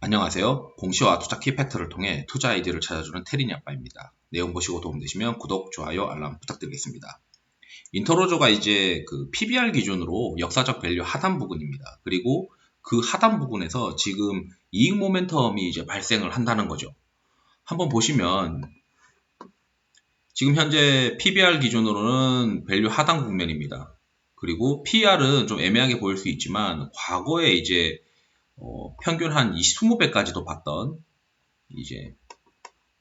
안녕하세요. 공시와 투자 키팩트를 통해 투자 아이디어를 찾아주는 테린이 아빠입니다. 내용 보시고 도움되시면 구독, 좋아요, 알람 부탁드리겠습니다. 인터로저가 이제 그 PBR 기준으로 역사적 밸류 하단 부근입니다. 그리고 그 하단 부근에서 지금 이익 모멘텀이 이제 발생을 한다는 거죠. 한번 보시면 지금 현재 PBR 기준으로는 밸류 하단 국면입니다. 그리고 PR은 좀 애매하게 보일 수 있지만 과거에 이제 평균 한 20배까지도 봤던 이제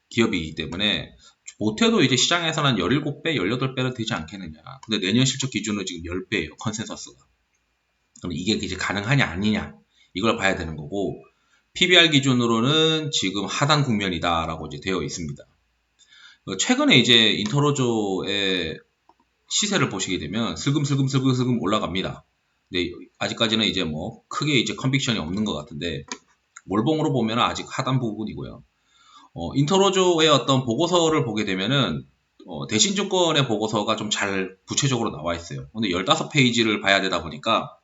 기업이기 때문에 못해도 이제 시장에서는 한 17배, 18배는 되지 않겠느냐. 근데 내년 실적 기준은 지금 10배예요. 컨센서스가. 그럼 이게 이제 가능하냐 아니냐 이걸 봐야 되는 거고 PBR 기준으로는 지금 하단 국면이다라고 이제 되어 있습니다. 최근에 이제 인터로조의 시세를 보시게 되면 슬금슬금 올라갑니다. 근데 아직까지는 이제 뭐 크게 이제 컨빅션이 없는 것 같은데 월봉으로 보면 아직 하단 부분이고요. 인터로조의 어떤 보고서를 보게 되면은 대신증권의 보고서가 좀 잘 구체적으로 나와 있어요. 근데 15페이지를 봐야 되다 보니까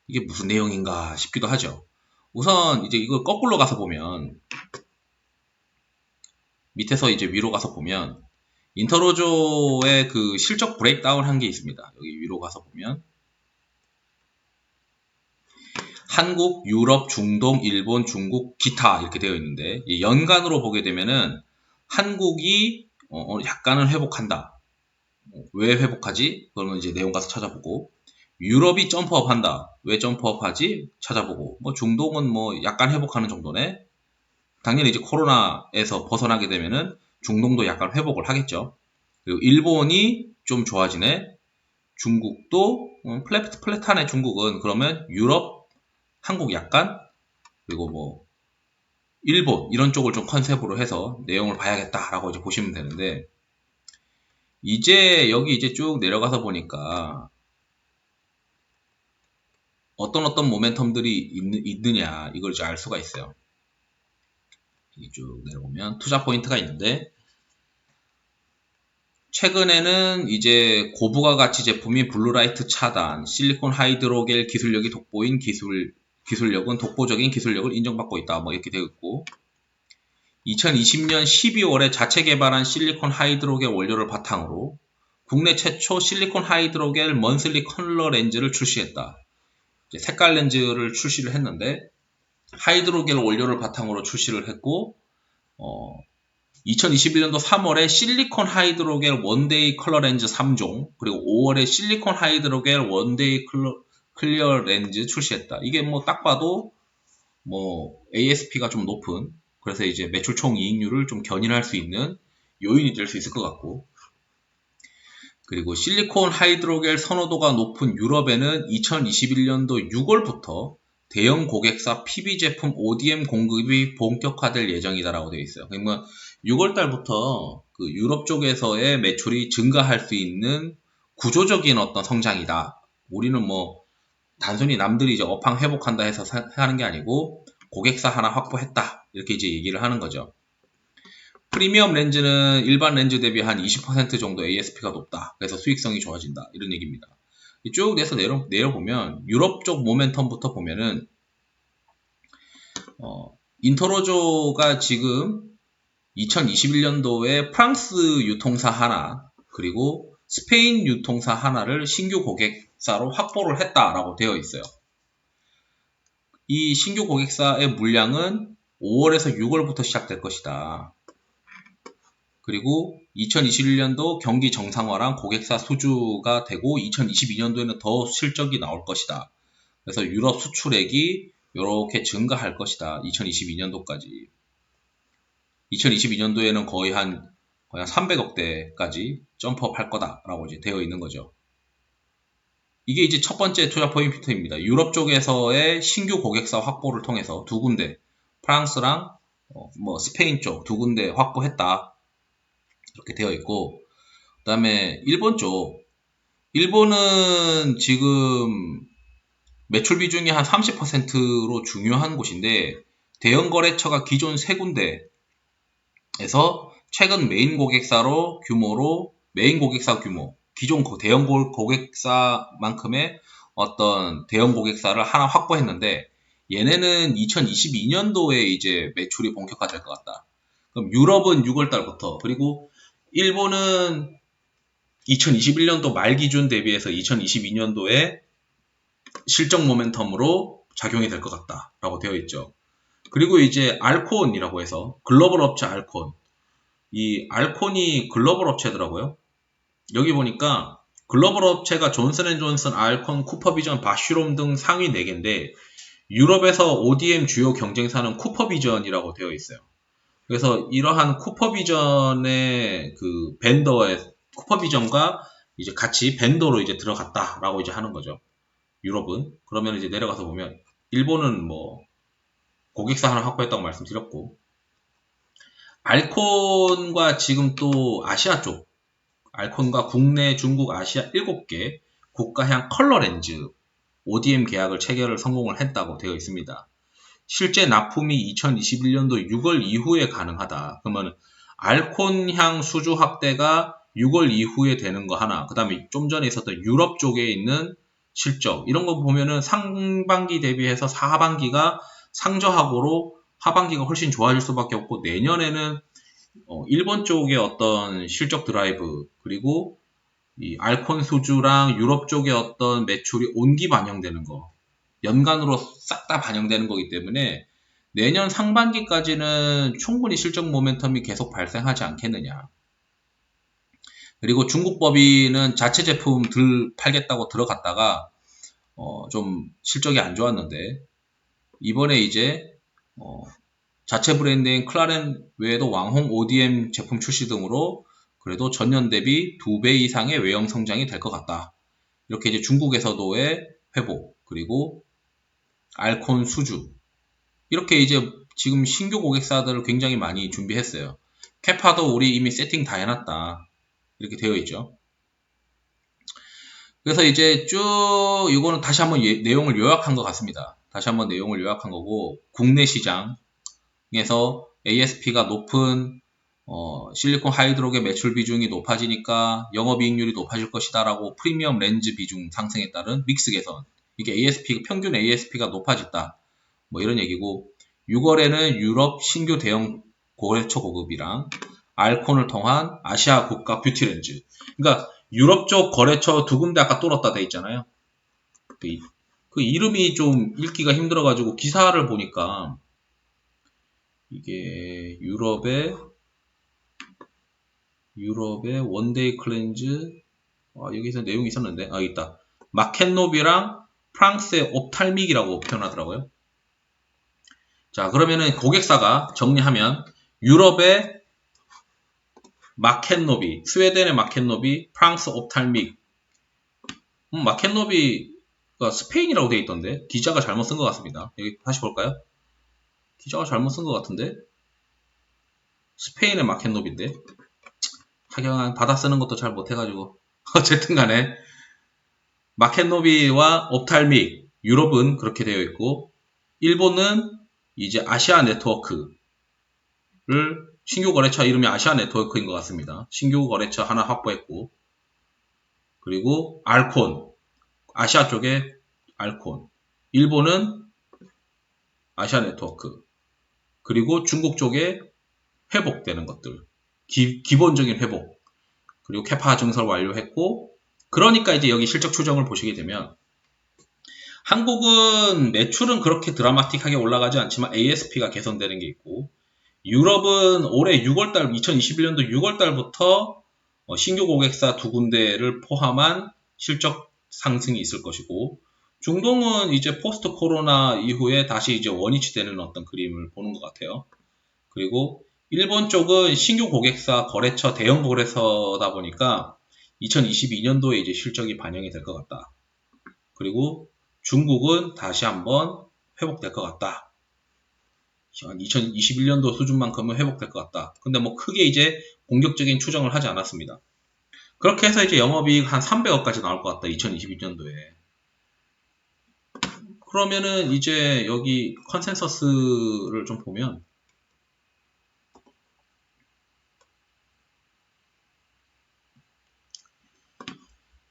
이게 무슨 내용인가 싶기도 하죠. 우선 이제 이걸 거꾸로 가서 보면 밑에서 이제 위로 가서 보면 인터로조의 그 실적 브레이크다운 한 게 있습니다. 여기 위로 가서 보면 한국, 유럽, 중동, 일본, 중국, 기타 이렇게 되어 있는데 연간으로 보게 되면은 한국이 약간은 회복한다. 왜 회복하지? 그러면 이제 내용 가서 찾아보고 유럽이 점프업 한다. 왜 점프업 하지? 찾아보고 뭐 중동은 뭐 약간 회복하는 정도네. 당연히 이제 코로나에서 벗어나게 되면은 중동도 약간 회복을 하겠죠. 그리고 일본이 좀 좋아지네. 중국도 플랫하네. 중국은 그러면 유럽, 한국 약간 그리고 뭐 일본 이런 쪽을 좀 컨셉으로 해서 내용을 봐야겠다라고 이제 보시면 되는데 이제 여기 이제 쭉 내려가서 보니까 어떤 모멘텀들이 있느냐 이걸 이제 알 수가 있어요. 쭉 내려보면 투자 포인트가 있는데 최근에는 이제 고부가 가치 제품인 블루라이트 차단, 실리콘 하이드로겔 기술력이 돋보인 기술력은 독보적인 기술력을 인정받고 있다. 뭐 이렇게 되어 있고 2020년 12월에 자체 개발한 실리콘 하이드로겔 원료를 바탕으로 국내 최초 실리콘 하이드로겔 먼슬리 컬러 렌즈를 출시했다. 색깔 렌즈를 출시를 했는데 하이드로겔 원료를 바탕으로 출시를 했고 2021년도 3월에 실리콘 하이드로겔 원데이 컬러 렌즈 3종 그리고 5월에 실리콘 하이드로겔 원데이 클리어 렌즈 출시했다. 이게 뭐 딱 봐도 뭐 ASP가 좀 높은 그래서 이제 매출 총 이익률을 좀 견인할 수 있는 요인이 될 수 있을 것 같고 그리고 실리콘 하이드로겔 선호도가 높은 유럽에는 2021년도 6월부터 대형 고객사 PB 제품 ODM 공급이 본격화될 예정이다라고 되어 있어요. 그러면 6월달부터 그 유럽 쪽에서의 매출이 증가할 수 있는 구조적인 어떤 성장이다. 우리는 뭐 단순히 남들이 이제 업황 회복한다 해서 하는 게 아니고 고객사 하나 확보했다. 이렇게 이제 얘기를 하는 거죠. 프리미엄 렌즈는 일반 렌즈 대비 한 20% 정도 ASP가 높다. 그래서 수익성이 좋아진다. 이런 얘기입니다. 쭉 내려보면 유럽 쪽 모멘텀부터 보면은 인터로조가 지금 2021년도에 프랑스 유통사 하나 그리고 스페인 유통사 하나를 신규 고객사로 확보를 했다라고 되어 있어요. 이 신규 고객사의 물량은 5월에서 6월부터 시작될 것이다. 그리고 2021년도 경기 정상화랑 고객사 수주가 되고 2022년도에는 더 실적이 나올 것이다. 그래서 유럽 수출액이 이렇게 증가할 것이다. 2022년도까지. 2022년도에는 거의 한 300억대까지 점프업 할 거다라고 이제 되어 있는 거죠. 이게 이제 첫 번째 투자 포인트입니다. 유럽 쪽에서의 신규 고객사 확보를 통해서 두 군데, 프랑스랑 뭐 스페인 쪽 두 군데 확보했다. 이렇게 되어 있고, 그 다음에 일본 쪽, 일본은 지금 매출 비중이 한 30%로 중요한 곳인데, 대형 거래처가 기존 세 군데에서 최근 메인 고객사로 메인 고객사 규모, 기존 대형 고객사만큼의 어떤 대형 고객사를 하나 확보했는데, 얘네는 2022년도에 이제 매출이 본격화될 것 같다. 그럼 유럽은 6월 달부터, 그리고 일본은 2021년도 말 기준 대비해서 2022년도에 실적 모멘텀으로 작용이 될 것 같다라고 되어 있죠. 그리고 이제 알콘이라고 해서 글로벌 업체 알콘. 이 알콘이 글로벌 업체더라고요. 여기 보니까 글로벌 업체가 존슨앤존슨, 알콘, 쿠퍼비전, 바슈롬 등 상위 4개인데 유럽에서 ODM 주요 경쟁사는 쿠퍼비전이라고 되어 있어요. 그래서 이러한 쿠퍼비전의 그 벤더의 쿠퍼비전과 이제 같이 벤더로 이제 들어갔다라고 이제 하는 거죠. 유럽은. 그러면 이제 내려가서 보면 일본은 뭐 고객사 하나 확보했다고 말씀드렸고, 알콘과 지금 또 아시아 쪽, 알콘과 국내, 중국, 아시아 7개 국가향 컬러 렌즈 ODM 계약을 체결을 성공을 했다고 되어 있습니다. 실제 납품이 2021년도 6월 이후에 가능하다. 그러면 알콘향 수주 확대가 6월 이후에 되는 거 하나, 그 다음에 좀 전에 있었던 유럽 쪽에 있는 실적, 이런 거 보면은 상반기 대비해서 하반기가 상저하고로 하반기가 훨씬 좋아질 수밖에 없고, 내년에는 일본 쪽의 어떤 실적 드라이브, 그리고 이 알콘 수주랑 유럽 쪽의 어떤 매출이 온기 반영되는 거, 연간으로 싹 다 반영되는 거기 때문에 내년 상반기까지는 충분히 실적 모멘텀이 계속 발생하지 않겠느냐. 그리고 중국 법인은 자체 제품 들 팔겠다고 들어갔다가 좀 실적이 안 좋았는데, 이번에 이제 자체 브랜드인 클라렌 외에도 왕홍 ODM 제품 출시 등으로 그래도 전년 대비 2배 이상의 외형 성장이 될 것 같다. 이렇게 이제 중국에서도의 회복, 그리고 알콘 수주, 이렇게 이제 지금 신규 고객사들을 굉장히 많이 준비했어요. 캐파도 우리 이미 세팅 다 해놨다. 이렇게 되어 있죠. 그래서 이제 쭉 이거는 다시 한번 내용을 요약한 것 같습니다. 다시 한번 내용을 요약한 거고, 국내 시장에서 ASP가 높은 실리콘 하이드록의 매출 비중이 높아지니까 영업이익률이 높아질 것이다 라고 프리미엄 렌즈 비중 상승에 따른 믹스 개선, 이게 평균 ASP가 높아졌다, 뭐 이런 얘기고, 6월에는 유럽 신규 대형 고래처 고급이랑 알콘을 통한 아시아 국가 뷰티 렌즈. 그러니까 유럽 쪽 거래처 2군데 아까 뚫었다 돼 있잖아요. 그 이름이 좀 읽기가 힘들어가지고 기사를 보니까 이게 유럽의 원데이 클렌즈, 여기서 내용이 있었는데, 있다. 마켓노비랑 프랑스의 옵탈믹이라고 표현하더라고요. 자, 그러면은 고객사가 정리하면 유럽의 마켓노비, 스웨덴의 마켓노비, 프랑스 옵탈믹. 마켓노비가 스페인이라고 되어 있던데 기자가 잘못 쓴 것 같습니다. 여기 다시 볼까요? 기자가 잘못 쓴 것 같은데 스페인의 마켓노비인데, 하여간 받아 쓰는 것도 잘 못해가지고 어쨌든 간에 마켓노비와 옵탈믹, 유럽은 그렇게 되어 있고, 일본은 이제 아시아 네트워크를, 신규 거래처 이름이 아시아 네트워크인 것 같습니다. 신규 거래처 하나 확보했고, 그리고 알콘, 아시아 쪽에 알콘, 일본은 아시아 네트워크, 그리고 중국 쪽에 회복되는 것들, 기본적인 회복, 그리고 캐파 증설 완료했고, 그러니까 이제 여기 실적 추정을 보시게 되면 한국은 매출은 그렇게 드라마틱하게 올라가지 않지만 ASP가 개선되는 게 있고, 유럽은 올해 6월달, 2021년도 6월달부터 신규 고객사 2군데를 포함한 실적 상승이 있을 것이고, 중동은 이제 포스트 코로나 이후에 다시 이제 원위치되는 어떤 그림을 보는 것 같아요. 그리고 일본 쪽은 신규 고객사 거래처 대형 거래처다 보니까 2022년도에 이제 실적이 반영이 될 것 같다. 그리고 중국은 다시 한번 회복될 것 같다. 2021년도 수준만큼은 회복될 것 같다. 근데 뭐 크게 이제 공격적인 추정을 하지 않았습니다. 그렇게 해서 이제 영업이익 한 300억까지 나올 것 같다. 2022년도에. 그러면은 이제 여기 컨센서스를 좀 보면,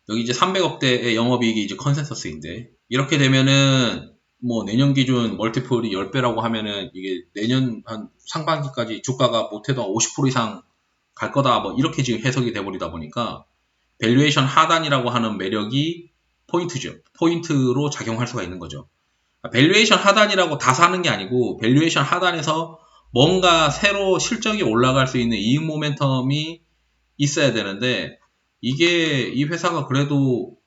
여기 이제 300억대의 영업이익이 이제 컨센서스인데, 이렇게 되면은 뭐 내년 기준 멀티플이 10배라고 하면은 이게 내년 한 상반기까지 주가가 못해도 50% 이상 갈 거다 뭐 이렇게 지금 해석이 돼버리다 보니까 밸류에이션 하단이라고 하는 매력이 포인트죠. 포인트로 작용할 수가 있는 거죠. 밸류에이션 하단이라고 다 사는 게 아니고 밸류에이션 하단에서 뭔가 새로 실적이 올라갈 수 있는 이익 모멘텀이 있어야 되는데 이게 이 회사가 그래도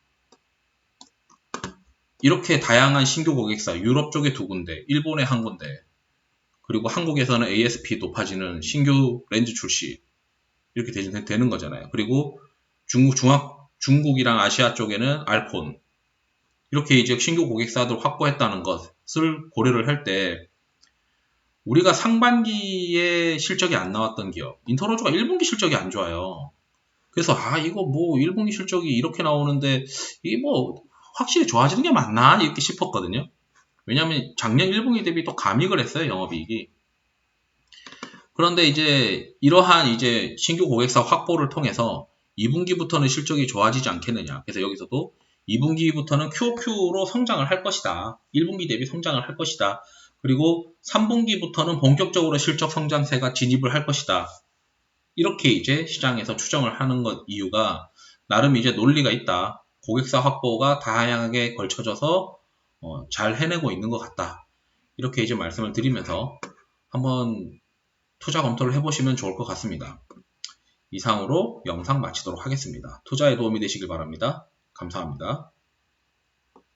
이렇게 다양한 신규 고객사 유럽 쪽에 2군데 일본에 1군데 그리고 한국에서는 ASP 높아지는 신규 렌즈 출시 이렇게 되는 거잖아요. 그리고 중국이랑 아시아 쪽에는 알폰 이렇게 이제 신규 고객사들 확보했다는 것을 고려를 할 때 우리가 상반기에 실적이 안 나왔던 기업 인터로조가 1분기 실적이 안 좋아요. 그래서 이거 뭐 1분기 실적이 이렇게 나오는데 이게 뭐 확실히 좋아지는 게 맞나 이렇게 싶었거든요. 왜냐하면 작년 1분기 대비 또 감익을 했어요. 영업이익이. 그런데 이제 이러한 이제 신규 고객사 확보를 통해서 2분기부터는 실적이 좋아지지 않겠느냐. 그래서 여기서도 2분기부터는 QOQ로 성장을 할 것이다. 1분기 대비 성장을 할 것이다. 그리고 3분기부터는 본격적으로 실적 성장세가 진입을 할 것이다. 이렇게 이제 시장에서 추정을 하는 것 이유가 나름 이제 논리가 있다. 고객사 확보가 다양하게 걸쳐져서 잘 해내고 있는 것 같다. 이렇게 이제 말씀을 드리면서 한번 투자 검토를 해보시면 좋을 것 같습니다. 이상으로 영상 마치도록 하겠습니다. 투자에 도움이 되시길 바랍니다. 감사합니다.